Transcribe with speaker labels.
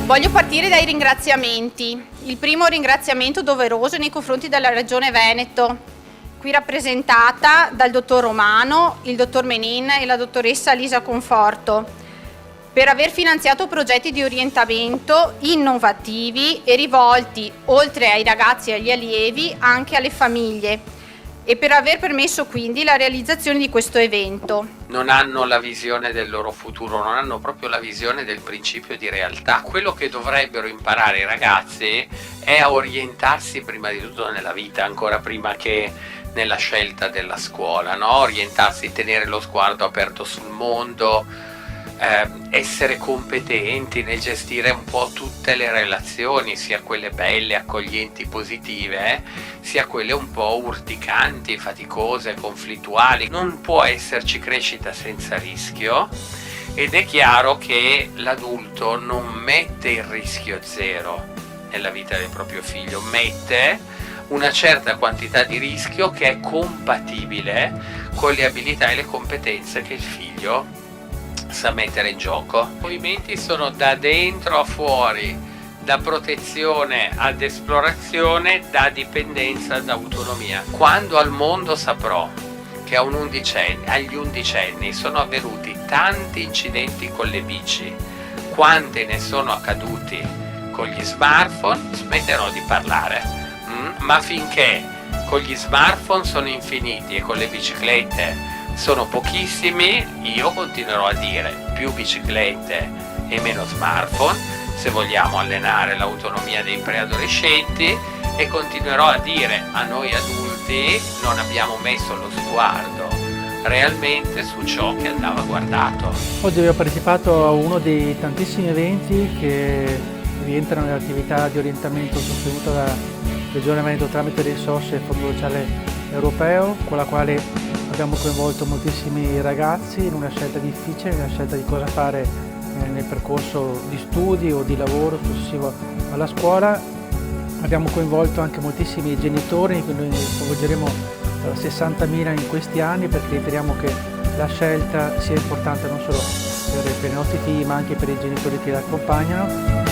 Speaker 1: Voglio partire dai ringraziamenti. Il primo ringraziamento doveroso nei confronti della Regione Veneto, qui rappresentata dal dottor Romano, il dottor Menin e la dottoressa Lisa Conforto, per aver finanziato progetti di orientamento innovativi e rivolti, oltre ai ragazzi e agli allievi, anche alle famiglie, e per aver permesso quindi la realizzazione di questo evento.
Speaker 2: Non hanno la visione del loro futuro, non hanno proprio la visione del principio di realtà. Quello che dovrebbero imparare i ragazzi è a orientarsi prima di tutto nella vita, ancora prima che nella scelta della scuola, no? Orientarsi, tenere lo sguardo aperto sul mondo, essere competenti nel gestire un po' tutte le relazioni, sia quelle belle, accoglienti, positive, sia quelle un po' urticanti, faticose, conflittuali. Non può esserci crescita senza rischio, ed è chiaro che l'adulto non mette il rischio zero nella vita del proprio figlio, mette una certa quantità di rischio che è compatibile con le abilità e le competenze che il figlio sa mettere in gioco. I movimenti sono da dentro a fuori, da protezione ad esplorazione, da dipendenza ad autonomia. Quando al mondo saprò che agli undicenni sono avvenuti tanti incidenti con le bici, quanti ne sono accaduti con gli smartphone, smetterò di parlare. Ma finché con gli smartphone sono infiniti e con le biciclette sono pochissimi, io continuerò a dire più biciclette e meno smartphone se vogliamo allenare l'autonomia dei preadolescenti, e continuerò a dire a noi adulti non abbiamo messo lo sguardo realmente su ciò che andava guardato.
Speaker 3: Oggi abbiamo partecipato a uno dei tantissimi eventi che rientrano nell'attività di orientamento sostenuta da Regione Veneto tramite le risorse del Fondo Sociale Europeo, con la quale abbiamo coinvolto moltissimi ragazzi in una scelta difficile, in una scelta di cosa fare nel percorso di studi o di lavoro successivo alla scuola. Abbiamo coinvolto anche moltissimi genitori, noi coinvolgeremo 60.000 in questi anni, perché riteniamo che la scelta sia importante non solo per i nostri figli ma anche per i genitori che li accompagnano.